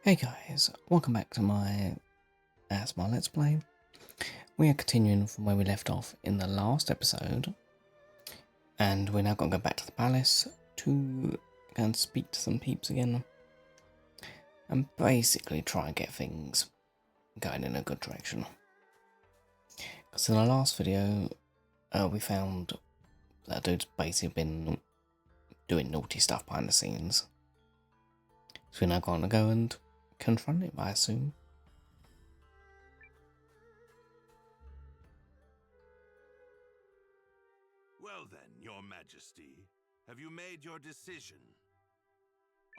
Hey guys, welcome back to my Let's Play. We are continuing from where we left off in the last episode, and we're now going to go back to the palace to go and speak to some peeps again, and basically try and get things going in a good direction. Because in the last video, we found that dude's basically been doing naughty stuff behind the scenes. So we're now going to go and confront him, I assume. Well then, your majesty, have you made your decision?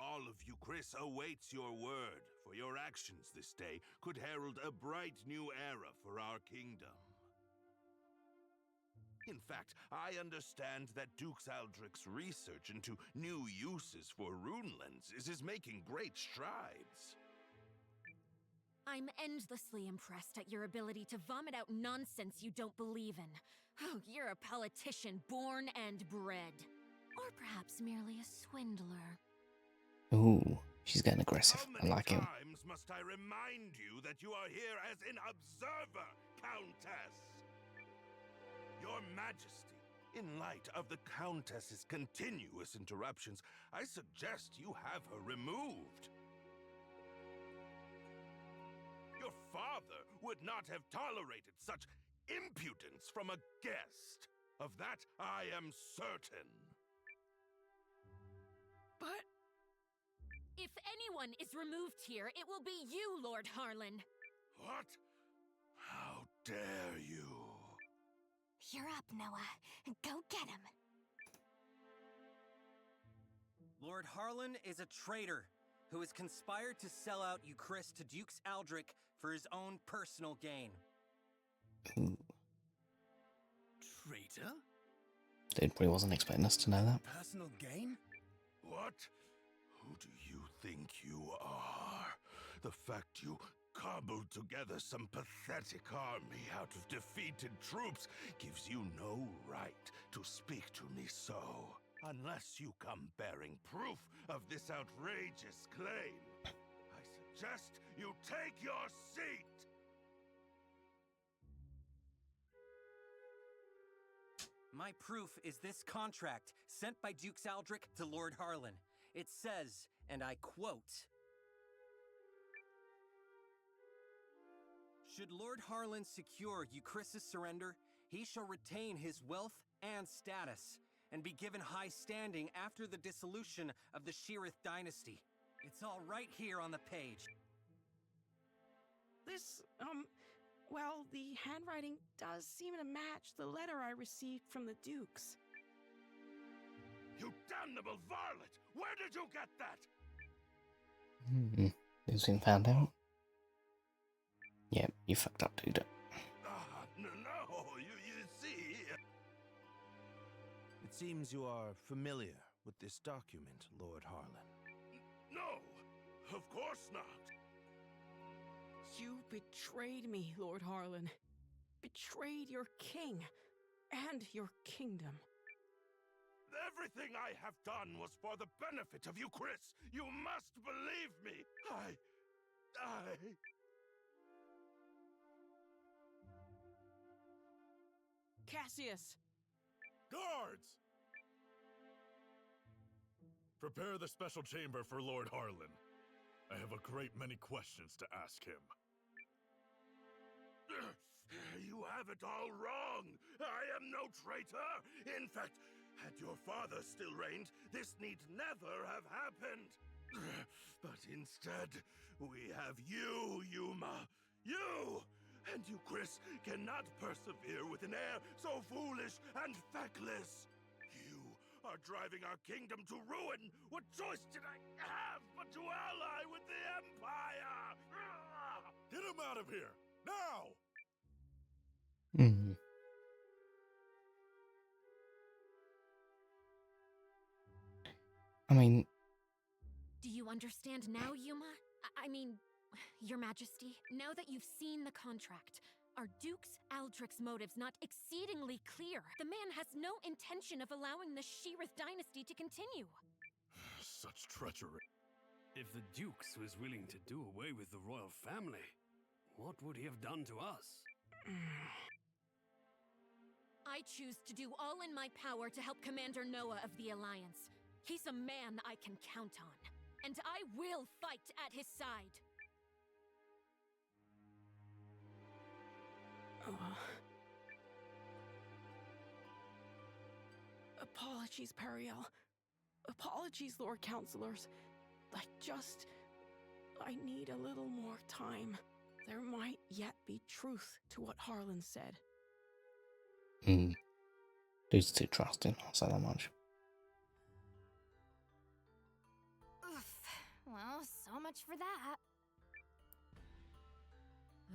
All of you, Chris, awaits your word, for your actions this day could herald a bright new era for our kingdom. In fact, I understand that Duke Aldrich's research into new uses for rune lenses is making great strides. I'm endlessly impressed at your ability to vomit out nonsense you don't believe in. Oh, you're a politician born and bred. Or perhaps merely a swindler. Ooh, she's getting aggressive. I like it. How many times must I remind you that you are here as an observer, Countess? Your Majesty, in light of the Countess's continuous interruptions, I suggest you have her removed. Your father would not have tolerated such impudence from a guest. Of that, I am certain. But if anyone is removed here, it will be you, Lord Harlan. What? How dare you? You're up, Noah. Go get him. Lord Harlan is a traitor who has conspired to sell out Euchris to Duke Aldrich for his own personal gain. Ooh. Traitor? Dude probably wasn't expecting us to know that. Personal gain? What? Who do you think you are? The fact you cobbled together some pathetic army out of defeated troops gives you no right to speak to me so. Unless you come bearing proof of this outrageous claim, I suggest you take your seat! My proof is this contract sent by Duke Aldrich to Lord Harlan. It says, and I quote, "Should Lord Harlan secure Euchris' surrender, he shall retain his wealth and status, and be given high standing after the dissolution of the Sheerith dynasty." It's all right here on the page. This, well, the handwriting does seem to match the letter I received from the Dukes. You damnable varlet! Where did you get that? Who's been found out? Yep, you fucked up, dude. No, you see... It seems you are familiar with this document, Lord Harlan. No, of course not. You betrayed me, Lord Harlan. Betrayed your king and your kingdom. Everything I have done was for the benefit of you, Chris. You must believe me. Cassius! Guards! Prepare the special chamber for Lord Harlan. I have a great many questions to ask him. You have it all wrong. I am no traitor. In fact, had your father still reigned, this need never have happened. But instead, we have you, Yuma. You! And you, Chris, cannot persevere with an air so foolish and feckless. You are driving our kingdom to ruin. What choice did I have but to ally with the Empire? Get him out of here! Now! I mean... Do you understand now, Yuma? I mean, Your Majesty, now that you've seen the contract, are Duke Aldrich's motives not exceedingly clear? The man has no intention of allowing the Sheerith dynasty to continue. Such treachery. If the Dukes was willing to do away with the royal family, what would he have done to us? I choose to do all in my power to help Commander Noah of the Alliance. He's a man I can count on, and I will fight at his side. Apologies, Periel. Apologies, Lord Counselors. I need a little more time. There might yet be truth to what Harlan said. Dude's too trusting, I'll say that much. Oof. Well, so much for that.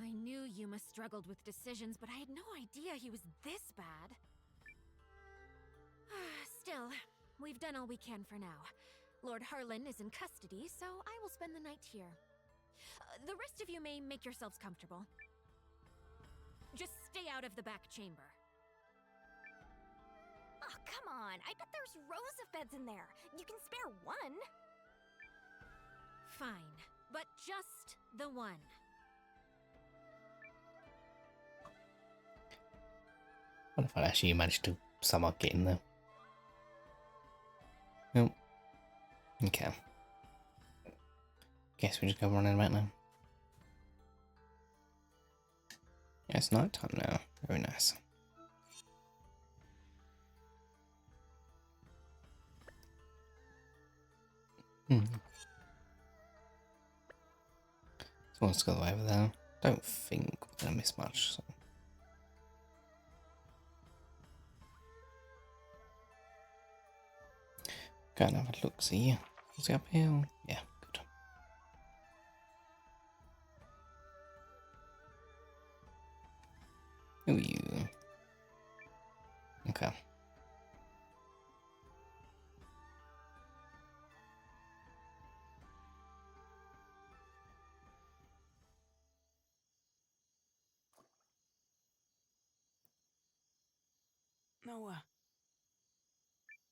I knew Yuma struggled with decisions, but I had no idea he was this bad. Still, we've done all we can for now. Lord Harlan is in custody, so I will spend the night here. The rest of you may make yourselves comfortable. Just stay out of the back chamber. Oh, come on. I bet there's rows of beds in there. You can spare one. Fine, but just the one. What if I actually managed to somehow get in there? Nope. Okay. Guess we just go running about now. Yeah, it's night time now. Very nice. So let's go over there. Don't think we're gonna miss much. So. Go and have a look. See, is it up here? Yeah, good. Who are you? Okay. Noah.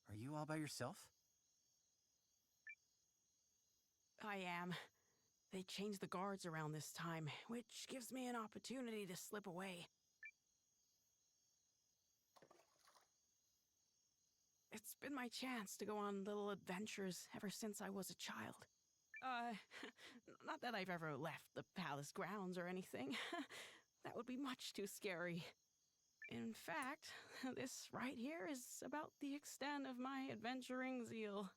Are you all by yourself? I am. They changed the guards around this time, which gives me an opportunity to slip away. It's been my chance to go on little adventures ever since I was a child. Not that I've ever left the palace grounds or anything. That would be much too scary. In fact, this right here is about the extent of my adventuring zeal.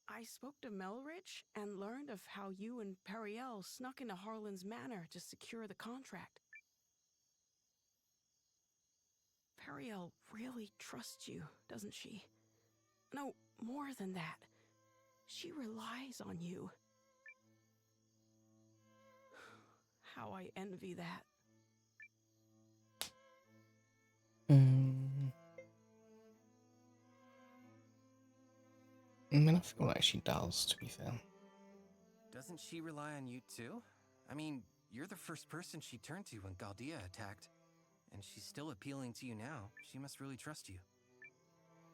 I spoke to Melrich and learned of how you and Periel snuck into Harlan's manor to secure the contract. Periel really trusts you, doesn't she? No, more than that. She relies on you. How I envy that. I mean, I feel like she does, to be fair. Doesn't she rely on you too? I mean, you're the first person she turned to when Galdia attacked. And she's still appealing to you now. She must really trust you.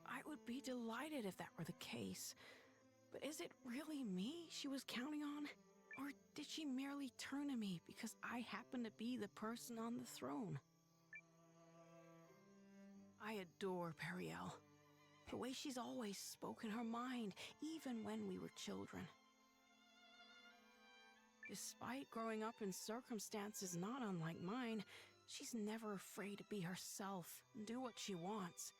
I would be delighted if that were the case. But is it really me she was counting on? Or did she merely turn to me because I happen to be the person on the throne? I adore Periel. The way she's always spoken her mind, even when we were children. Despite growing up in circumstances not unlike mine, she's never afraid to be herself and do what she wants.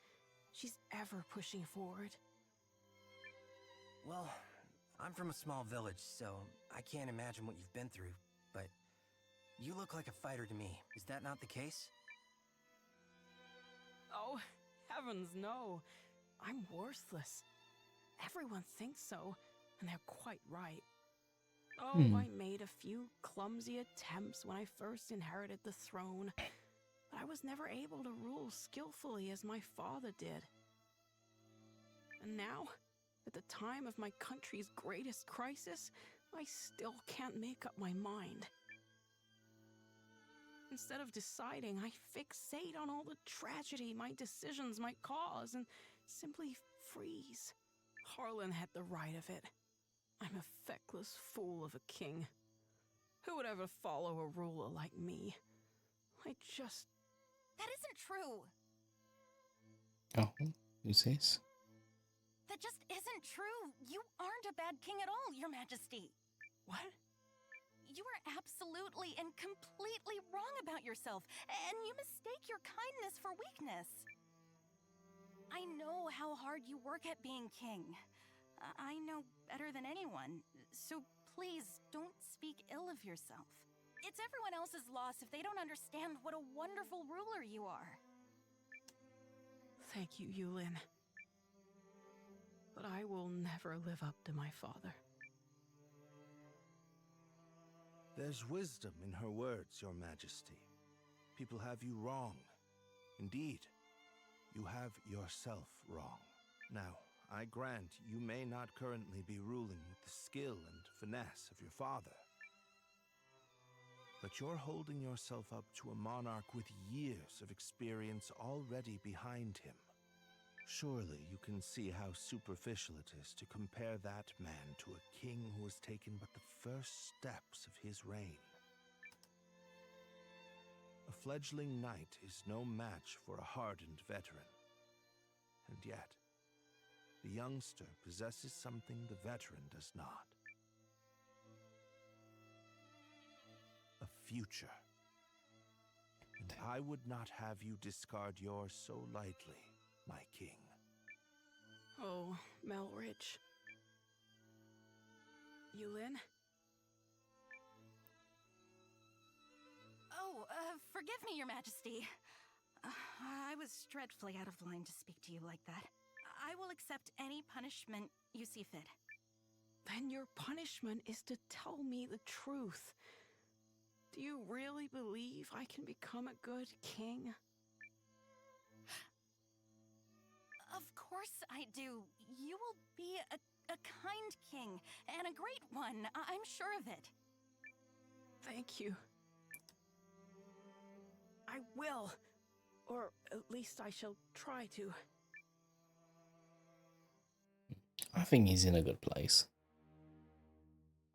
She's ever pushing forward. Well, I'm from a small village, so I can't imagine what you've been through, but you look like a fighter to me. Is that not the case? Oh, heavens no. I'm worthless. Everyone thinks so, and they're quite right. Oh, I made a few clumsy attempts when I first inherited the throne, but I was never able to rule skillfully as my father did. And now, at the time of my country's greatest crisis, I still can't make up my mind. Instead of deciding, I fixate on all the tragedy my decisions might cause and simply freeze. Harlan had the right of it. I'm a feckless fool of a king. Who would ever follow a ruler like me? I just... That isn't true. Oh, who's this? That just isn't true. You aren't a bad king at all, Your Majesty. What? You are absolutely and completely wrong about yourself, and you mistake your kindness for weakness. I know how hard you work at being king. I know better than anyone, so please don't speak ill of yourself. It's everyone else's loss if they don't understand what a wonderful ruler you are. Thank you, Eiyuden. But I will never live up to my father. There's wisdom in her words, Your Majesty. People have you wrong. Indeed, you have yourself wrong. Now, I grant you may not currently be ruling with the skill and finesse of your father. But you're holding yourself up to a monarch with years of experience already behind him. Surely you can see how superficial it is to compare that man to a king who has taken but the first steps of his reign. A fledgling knight is no match for a hardened veteran. And yet, the youngster possesses something the veteran does not. A future. And I would not have you discard yours so lightly, my king. Oh, Melrich. Eiyuden? Oh, forgive me, Your Majesty. I was dreadfully out of line to speak to you like that. I will accept any punishment you see fit. Then your punishment is to tell me the truth. Do you really believe I can become a good king? Of course I do. You will be a kind king, and a great one. I'm sure of it. Thank you. I will. Or at least I shall try to. I think he's in a good place.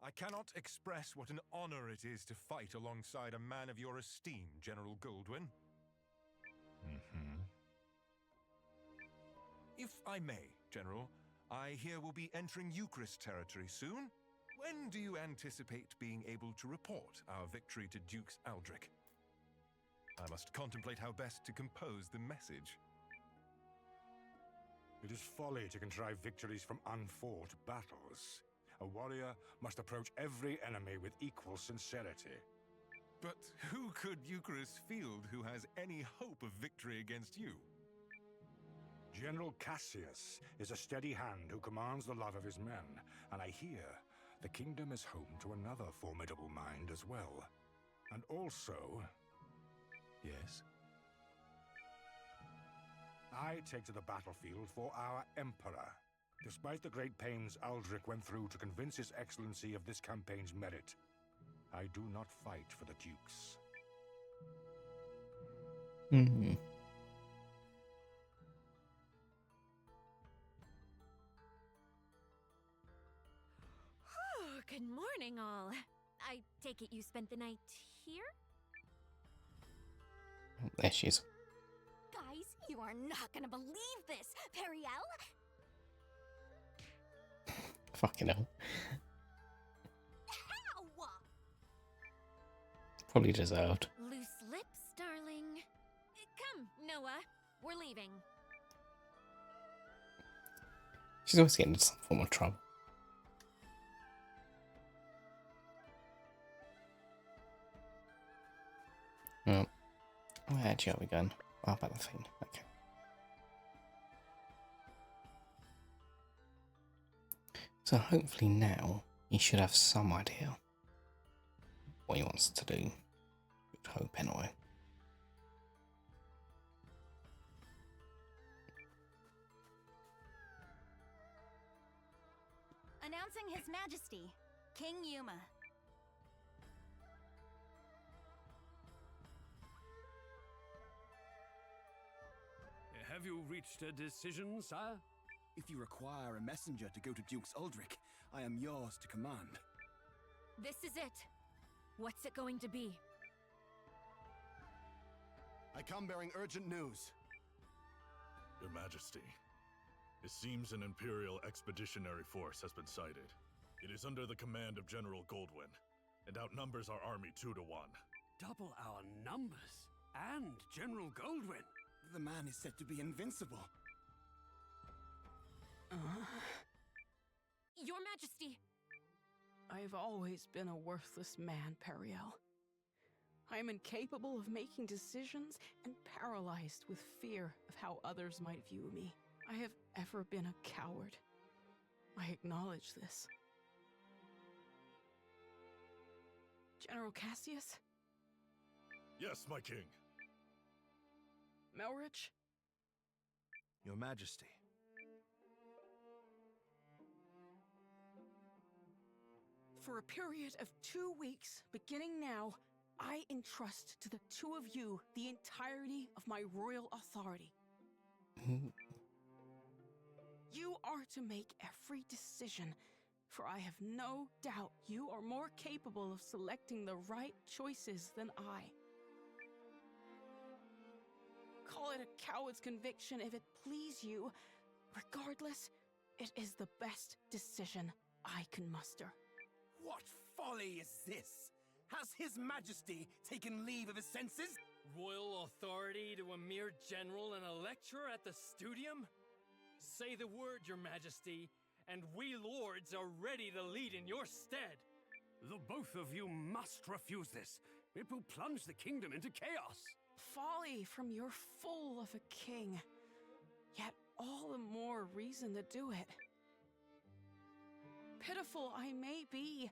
I cannot express what an honor it is to fight alongside a man of your esteem, General Goldwyn. If I may, General, I hear we'll be entering Eucharist territory soon. When do you anticipate being able to report our victory to Dukes Aldrich? I must contemplate how best to compose the message. It is folly to contrive victories from unfought battles. A warrior must approach every enemy with equal sincerity. But who could Eucharist field who has any hope of victory against you? General Cassius is a steady hand who commands the love of his men, and I hear the kingdom is home to another formidable mind as well. And also... Yes? I take to the battlefield for our Emperor. Despite the great pains Aldrich went through to convince His Excellency of this campaign's merit, I do not fight for the Dukes. Oh, good morning, all. I take it you spent the night here? There she is. Guys, you are not gonna believe this! Periel? Fucking hell. Ow! Probably deserved. Loose lips, darling. Come, Noah. We're leaving. She's always getting into some form of trouble. Well, where actually are we going? Oh, about the thing. Okay. So hopefully now he should have some idea what he wants to do. Would hope anyway. Announcing His Majesty, King Yuma. Have you reached a decision, sire? If you require a messenger to go to Dukes Aldrich, I am yours to command. This is it. What's it going to be? I come bearing urgent news. Your Majesty, it seems an Imperial Expeditionary Force has been sighted. It is under the command of General Goldwyn, and outnumbers our army 2 to 1. Double our numbers. And General Goldwyn. The man is said to be invincible. Your Majesty! I've always been a worthless man, Periel. I am incapable of making decisions and paralyzed with fear of how others might view me. I have ever been a coward. I acknowledge this. General Cassius? Yes, my king. Melrich? Your Majesty. For a period of 2 weeks, beginning now, I entrust to the two of you the entirety of my royal authority. You are to make every decision, for I have no doubt you are more capable of selecting the right choices than I. Call it a coward's conviction if it please you. Regardless, it is the best decision I can muster. What folly is this? Has His Majesty taken leave of his senses? Royal authority to a mere general and a lecturer at the studium? Say the word, Your Majesty, and we lords are ready to lead in your stead. The both of you must refuse this. It will plunge the kingdom into chaos. Folly from your fool of a king. Yet all the more reason to do it. Pitiful I may be,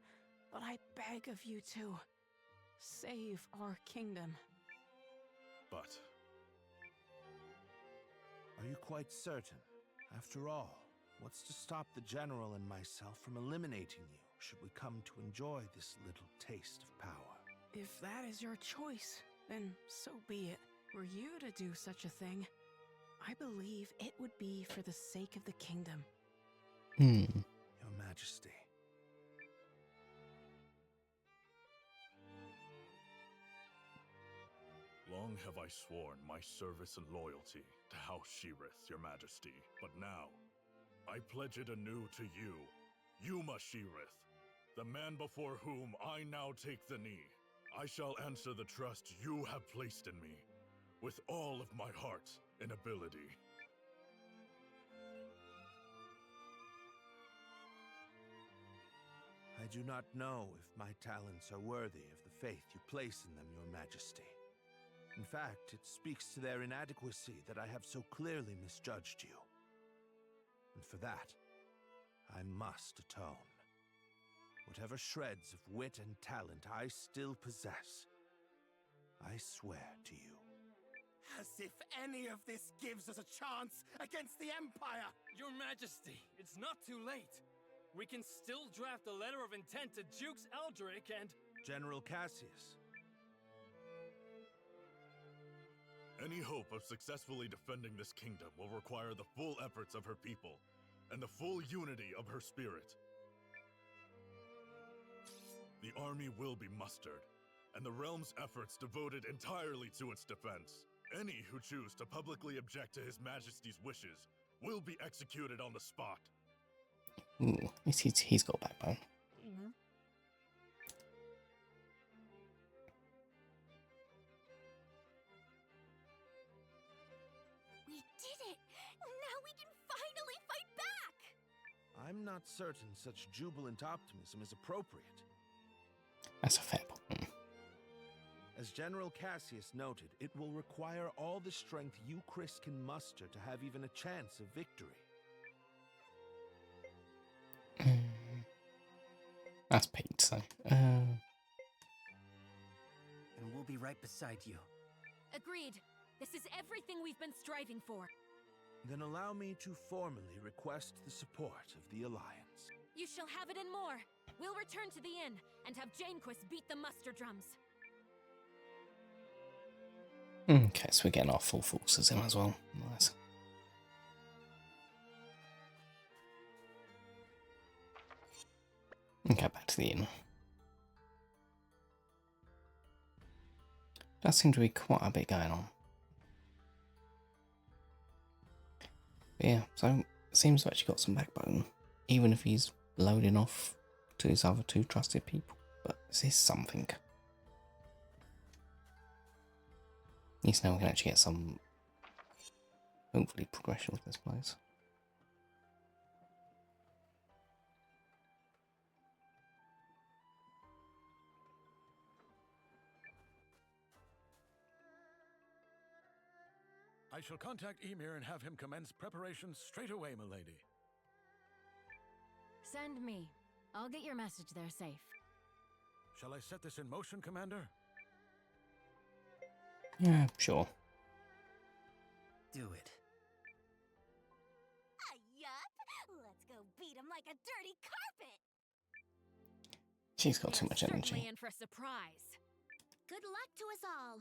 but I beg of you to save our kingdom. But... Are you quite certain? After all, what's to stop the General and myself from eliminating you, should we come to enjoy this little taste of power? If that is your choice, then so be it. Were you to do such a thing, I believe it would be for the sake of the kingdom. Your Majesty. Long have I sworn my service and loyalty to House Sheerith, Your Majesty. But now, I pledge it anew to you, Yuma Sheerith, the man before whom I now take the knee. I shall answer the trust you have placed in me, with all of my heart and ability. I do not know if my talents are worthy of the faith you place in them, Your Majesty. In fact, it speaks to their inadequacy that I have so clearly misjudged you. And for that, I must atone. Whatever shreds of wit and talent I still possess, I swear to you. As if any of this gives us a chance against the Empire! Your Majesty, it's not too late. We can still draft a letter of intent to Jukes Eldrick and... General Cassius. Any hope of successfully defending this kingdom will require the full efforts of her people, and the full unity of her spirit. The army will be mustered, and the realm's efforts devoted entirely to its defense. Any who choose to publicly object to His Majesty's wishes will be executed on the spot. Ooh, at least he's got a backbone. We did it! Now we can finally fight back! I'm not certain such jubilant optimism is appropriate. That's a fair point. As General Cassius noted, it will require all the strength you, Chris, can muster to have even a chance of victory. That's Pete, so... And we'll be right beside you. Agreed. This is everything we've been striving for. Then allow me to formally request the support of the Alliance. You shall have it and more. We'll return to the inn and have Janequist beat the muster drums. Okay, so we're getting our full forces in as well. Nice. to the inn. Does seem to be quite a bit going on. But yeah, so it seems to actually got some backbone, even if he's loading off to his other two trusted people. But this is something. At least now we can actually get some, hopefully, progression with this place. I shall contact Emir and have him commence preparations straight away, milady. Send me. I'll get your message there safe. Shall I set this in motion, Commander? Yeah, sure. Do it. Yup! Let's go beat him like a dirty carpet! She's got too much Certainly energy. in for a surprise. Good luck to us all!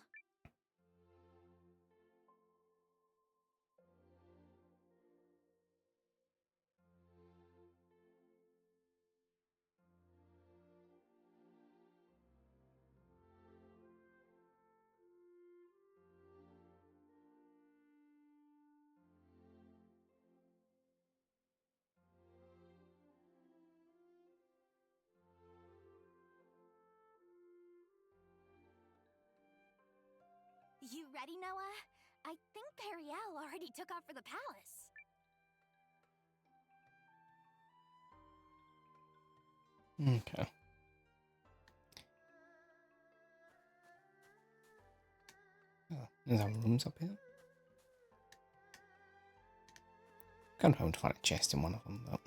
You ready, Noah? I think Periel already took off for the palace. Okay. Oh, there's our rooms up here. Kind of hoping to find a chest in one of them, but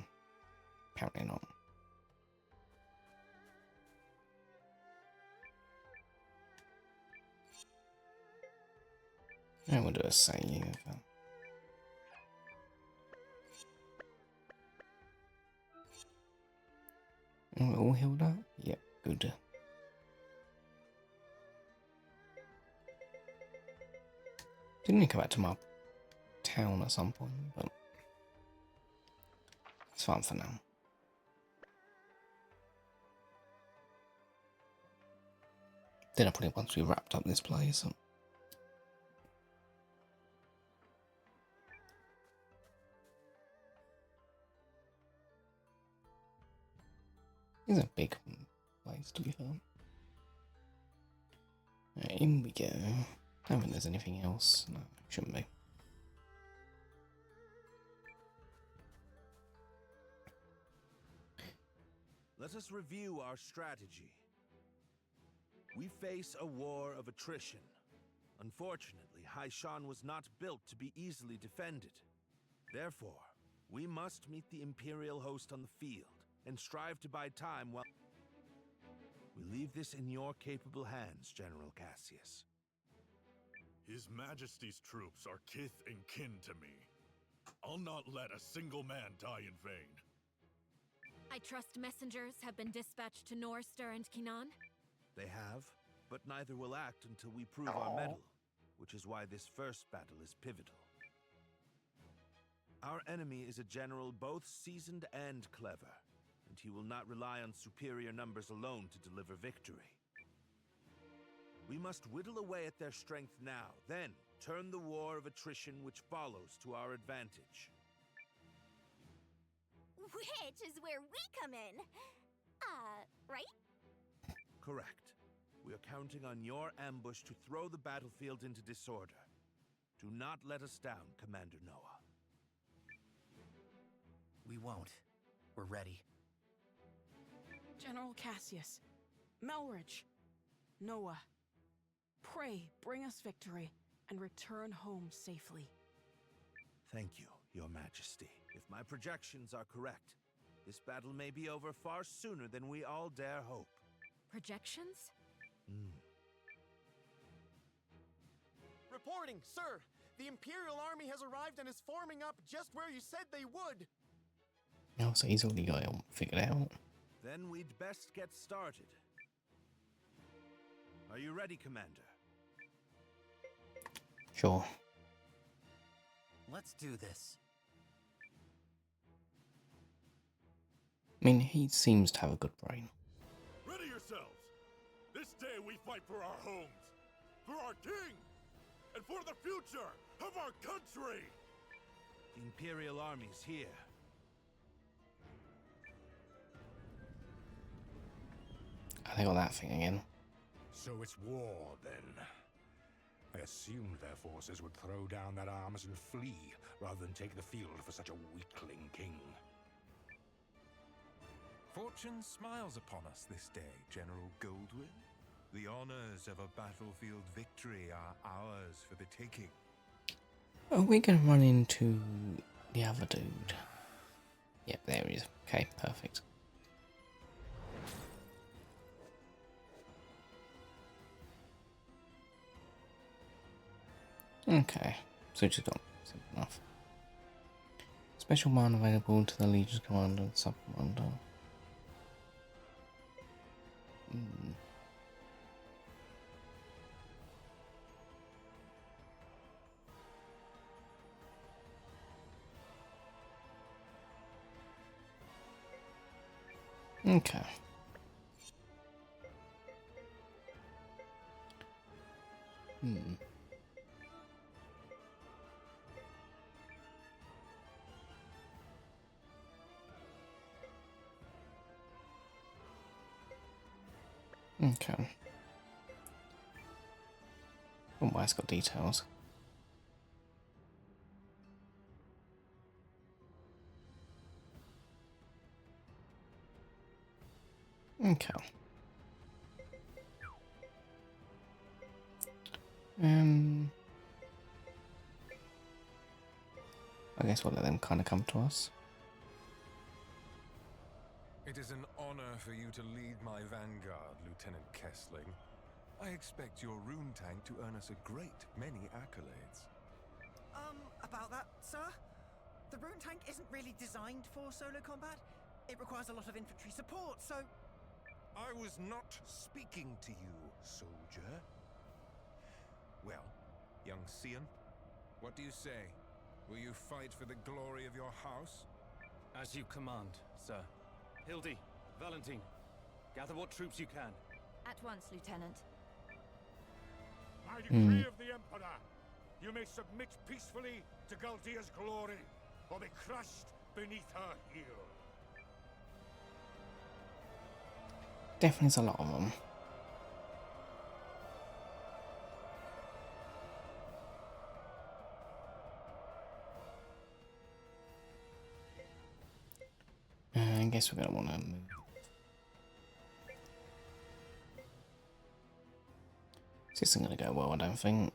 apparently not. And we'll do a save. And we're all healed up? Yep, good. Didn't need to come back to my town at some point, but it's fine for now. Then I probably once we wrapped up this place. It's a big place to be found. Right, in we go. I don't think there's anything else. No, shouldn't be. Let us review our strategy. We face a war of attrition. Unfortunately, Haishan was not built to be easily defended. Therefore, we must meet the Imperial host on the field and strive to buy time while... We leave this in your capable hands, General Cassius. His Majesty's troops are kith and kin to me. I'll not let a single man die in vain. I trust messengers have been dispatched to Norster and Kinan? They have, but neither will act until we prove our mettle, which is why this first battle is pivotal. Our enemy is a general both seasoned and clever, and he will not rely on superior numbers alone to deliver victory. We must whittle away at their strength now, then turn the war of attrition which follows to our advantage. Which is where we come in. Right? Correct. We are counting on your ambush to throw the battlefield into disorder. Do not let us down, Commander Noah. We won't. We're ready. General Cassius, Melridge, Noah, pray bring us victory and return home safely. Thank you, Your Majesty. If my projections are correct, this battle may be over far sooner than we all dare hope. Projections? Reporting, sir! The Imperial Army has arrived and is forming up just where you said they would! Oh, so he's already got it all figured out. Then we'd best get started. Are you ready, Commander? Sure. Let's do this. I mean, he seems to have a good brain. ourselves. This day we fight for our homes, for our king, and for the future of our country! The Imperial Army's here. They got that thing again. So it's war, then. I assumed their forces would throw down their arms and flee, rather than take the field for such a weakling king. Fortune smiles upon us this day, General Goldwyn. The honors of a battlefield victory are ours for the taking. Are we going to run into the other dude? Yep, there he is. Okay, perfect. Okay, so we just got simple enough. Special command available to the Legion's commander and sub-commander. Okay. Okay. Oh, it's got details. Okay. I guess we'll let them kind of come to us. It is an honor for you to lead my vanguard, Lieutenant Kessling. I expect your rune tank to earn us a great many accolades. About that, sir? The rune tank isn't really designed for solo combat. It requires a lot of infantry support, so... I was not speaking to you, soldier. Well, young Cian, what do you say? Will you fight for the glory of your house? As you command, sir. Hildy, Valentine, gather what troops you can. At once, Lieutenant. By decree of the Emperor, you may submit peacefully to Galdia's glory, or be crushed beneath her heel. Definitely is a lot of them. I guess we're going to want to move. This isn't going to go well, I don't think.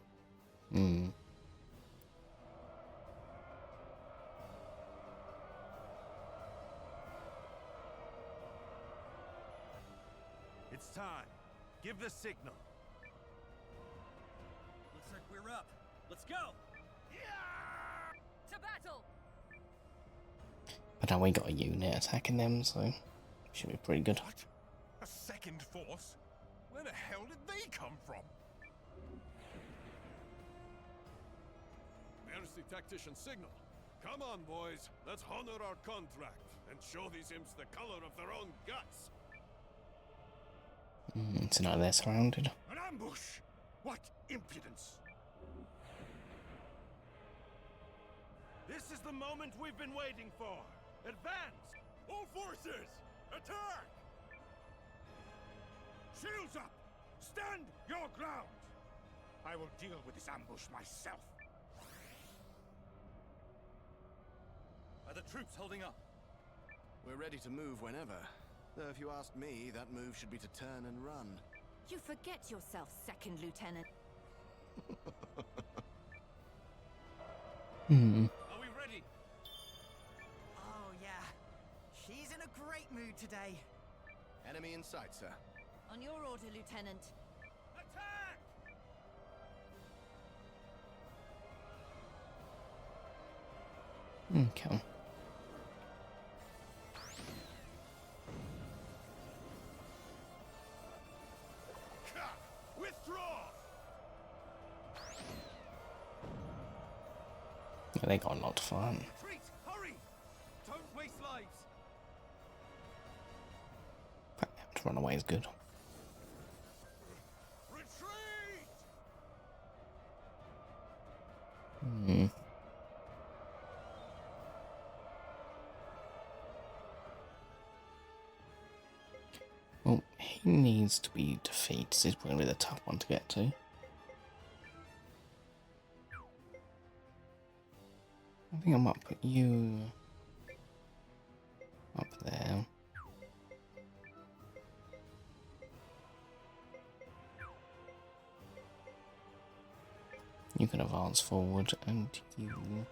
It's time. Give the signal. Looks like we're up. Let's go! To battle! But now we got a unit attacking them, so should be pretty good. What? A second force? Where the hell did they come from? Mercy tactician signal. Come on, boys. Let's honor our contract and show these imps the color of their own guts. So now they're surrounded. An ambush! What impudence! This is the moment we've been waiting for. Advance! All forces! Attack! Shields up! Stand your ground! I will deal with this ambush myself. Are the troops holding up? We're ready to move whenever. Though if you ask me, that move should be to turn and run. You forget yourself, Second Lieutenant. Are we ready? Oh, yeah. She's in a great mood today. Enemy in sight, sir. On your order, Lieutenant. Attack! Okay. Withdraw! They got a lot of fun. Retreat! Hurry! Don't waste lives! To run away is good. Hmm. Well, he needs to be defeated. He's probably the tough one to get to. I think I might put you up there. You can advance forward and you...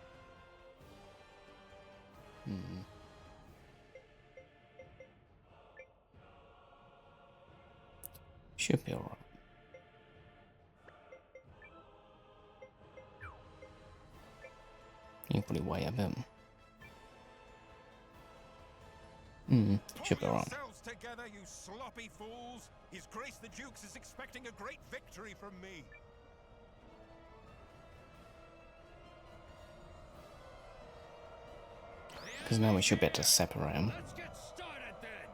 Should be alright. You probably weigh a bit. Should be alright. Together, you sloppy fools! His Grace the Dukes is expecting a great victory from me. Because now we should be able to separate them. Let's get started then.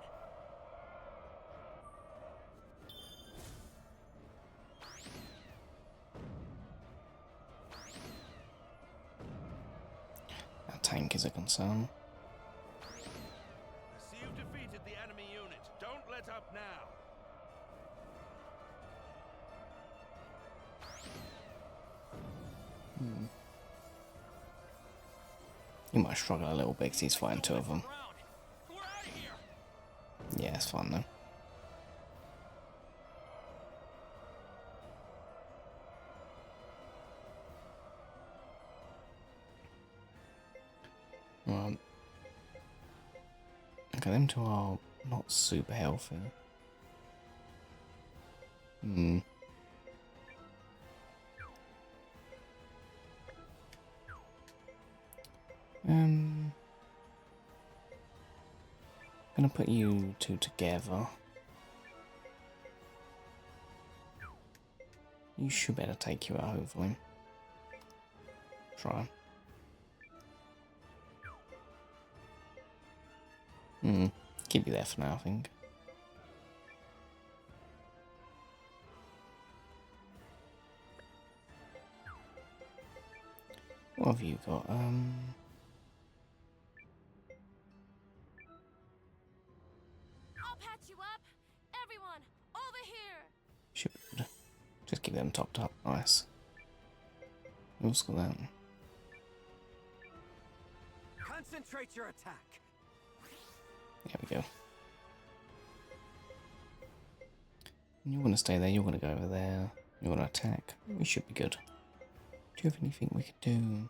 Our tank is a concern. I see you've defeated the enemy unit. Don't let up now. You might struggle a little bit because he's fighting two of them. Yeah, it's fine though. Right. Okay, them two are not super healthy. Gonna put you two together. You should better take you out, hopefully. Try. Keep you there for now, I think. What have you got? I'll patch you up. Everyone, over here. Should just keep them topped up. Nice. You also got that. Concentrate your attack. There we go. You want to stay there, you're going to go over there. You want to attack. We should be good. Do you have anything we could do?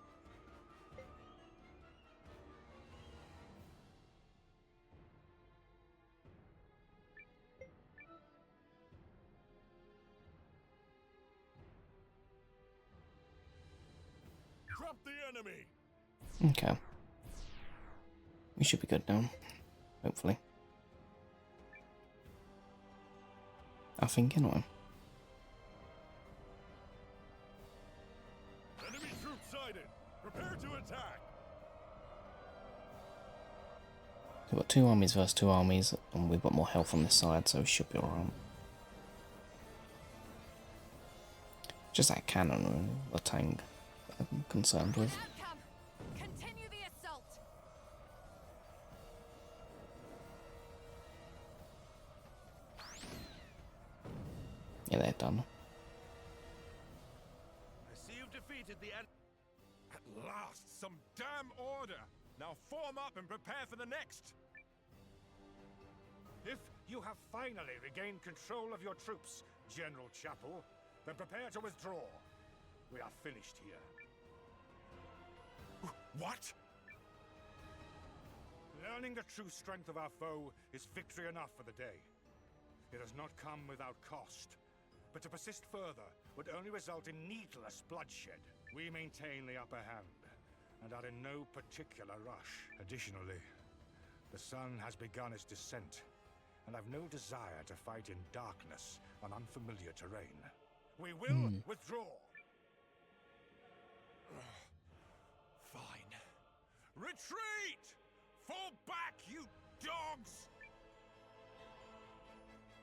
Drop the enemy. Okay. We should be good now. Hopefully. I think anyway. Enemy troops sighted. Prepare to attack. We've got two armies versus two armies, and we've got more health on this side, so we should be alright. Just that cannon, the tank, I'm concerned with. Continue the assault. Yeah, they're done. I see you've defeated the enemy. At last, some damn order! Now form up and prepare for the next! If you have finally regained control of your troops, General Chapel, then prepare to withdraw. We are finished here. What? Learning the true strength of our foe is victory enough for the day. It has not come without cost, but to persist further would only result in needless bloodshed. We maintain the upper hand, and are in no particular rush. Additionally, the sun has begun its descent, and I've no desire to fight in darkness on unfamiliar terrain. We will withdraw. Fine. Retreat! Fall back, you dogs!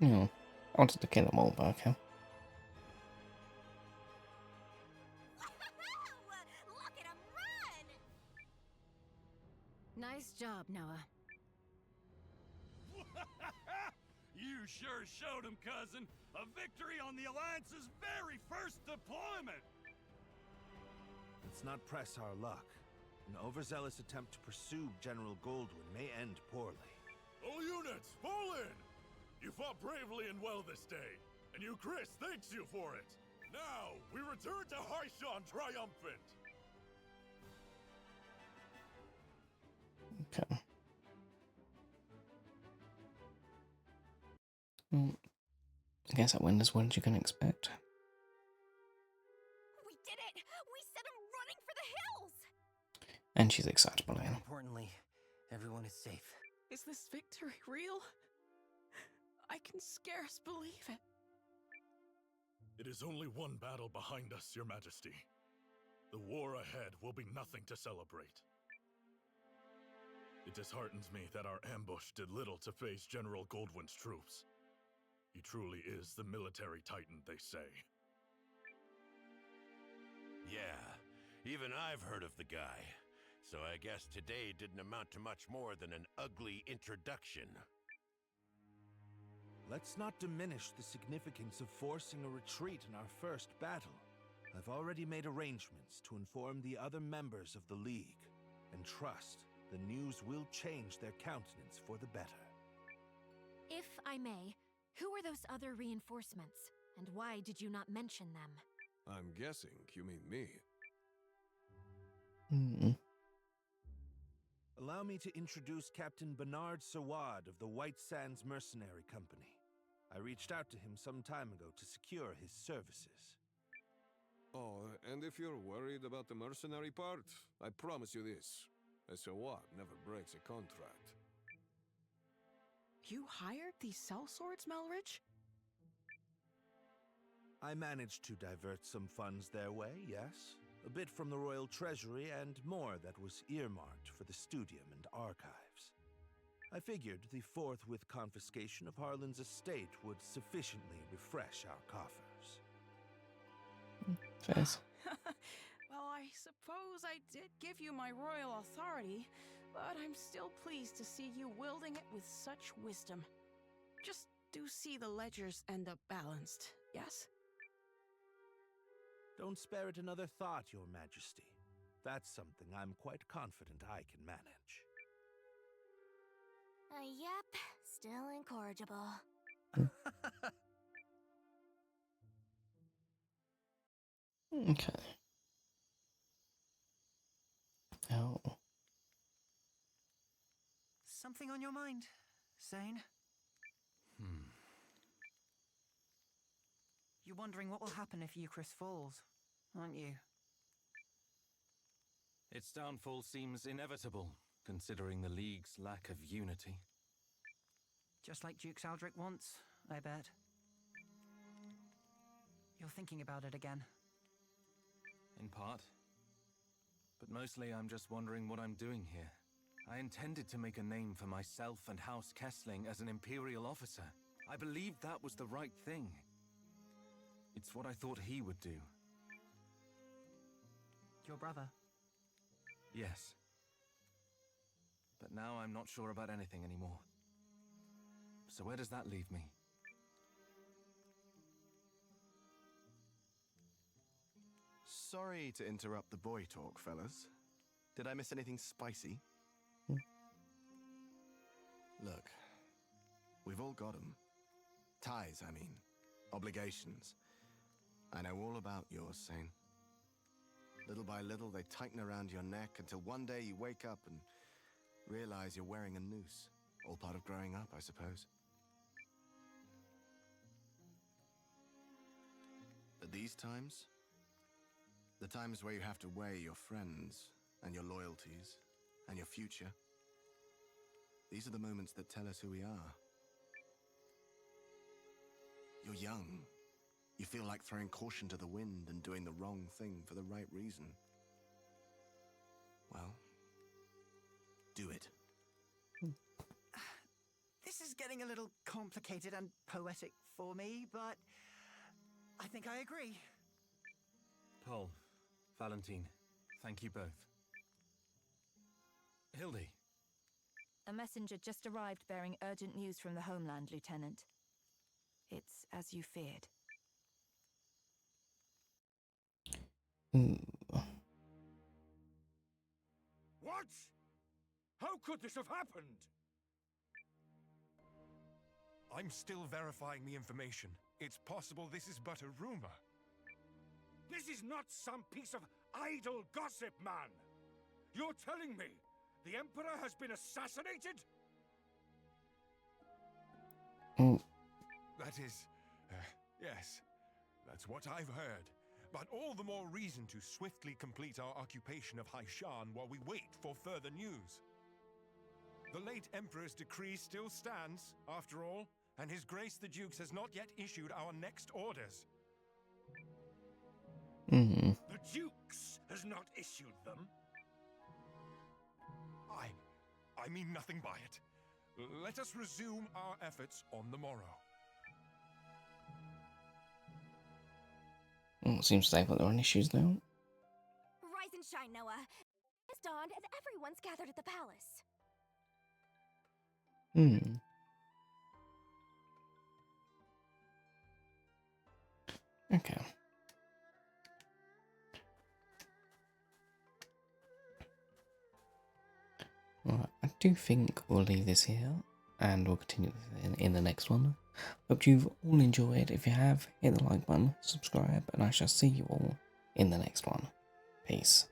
Yeah, I wanted to kill them all, but okay. job, Noah. You sure showed him, cousin. A victory on the Alliance's very first deployment! Let's not press our luck. An overzealous attempt to pursue General Goldwyn may end poorly. All units, fall in! You fought bravely and well this day, and you, Chris, thanks you for it. Now, we return to Haishan triumphant! Okay. I guess that windows what you can expect. We did it! We set him running for the hills! And she's excitable again. Importantly, everyone is safe. Is this victory real? I can scarce believe it. It is only one battle behind us, Your Majesty. The war ahead will be nothing to celebrate. It disheartens me that our ambush did little to face General Goldwyn's troops. He truly is the military titan, they say. Yeah, even I've heard of the guy. So I guess today didn't amount to much more than an ugly introduction. Let's not diminish the significance of forcing a retreat in our first battle. I've already made arrangements to inform the other members of the League, and trust the news will change their countenance for the better. If I may, who are those other reinforcements, and why did you not mention them? I'm guessing you mean me. Allow me to introduce Captain Bernard Sawad of the White Sands Mercenary Company. I reached out to him some time ago to secure his services. Oh, and if you're worried about the mercenary part, I promise you this. A Sawad never breaks a contract. You hired these sellswords, Melridge? I managed to divert some funds their way, yes. A bit from the royal treasury and more that was earmarked for the studium and archives. I figured the forthwith confiscation of Harlan's estate would sufficiently refresh our coffers. Fairs. Well, I suppose I did give you my royal authority, but I'm still pleased to see you wielding it with such wisdom. Just do see the ledgers end up balanced, yes? Don't spare it another thought, Your Majesty. That's something I'm quite confident I can manage. Yep, still incorrigible. Okay. Oh. Something on your mind, Zane? You're wondering what will happen if Eucharist falls, aren't you? Its downfall seems inevitable, considering the League's lack of unity. Just like Duke Aldrich wants, I bet. You're thinking about it again. In part. But mostly I'm just wondering what I'm doing here. I intended to make a name for myself and House Kessling as an Imperial officer. I believed that was the right thing. It's what I thought he would do. Your brother? Yes. But now I'm not sure about anything anymore. So where does that leave me? Sorry to interrupt the boy talk, fellas. Did I miss anything spicy? Look, we've all got 'em. Ties, I mean. Obligations. I know all about yours, Sane. Little by little, they tighten around your neck until one day you wake up and realize you're wearing a noose. All part of growing up, I suppose. But these times, the times where you have to weigh your friends and your loyalties and your future, these are the moments that tell us who we are. You're young. You feel like throwing caution to the wind and doing the wrong thing for the right reason. Well, do it. This is getting a little complicated and poetic for me, but I think I agree. Paul, Valentine, thank you both. Hildy, A messenger just arrived bearing urgent news from the homeland, Lieutenant. It's as you feared. What? How could this have happened? I'm still verifying the information. It's possible this is but a rumor. This is not some piece of idle gossip, man! You're telling me the Emperor has been assassinated? That is... yes, that's what I've heard. But all the more reason to swiftly complete our occupation of Haishan while we wait for further news. The late Emperor's decree still stands, after all, and His Grace the Dukes has not yet issued our next orders. The Dukes has not issued them? I mean nothing by it. Let us resume our efforts on the morrow. Seems like they've got their own issues now. Rise and shine, Noah. It's dawned and everyone's gathered at the palace. Okay. Alright, I do think we'll leave this here and we'll continue in the next one. Hope you've all enjoyed. If you have, hit the like button, subscribe, and I shall see you all in the next one. Peace.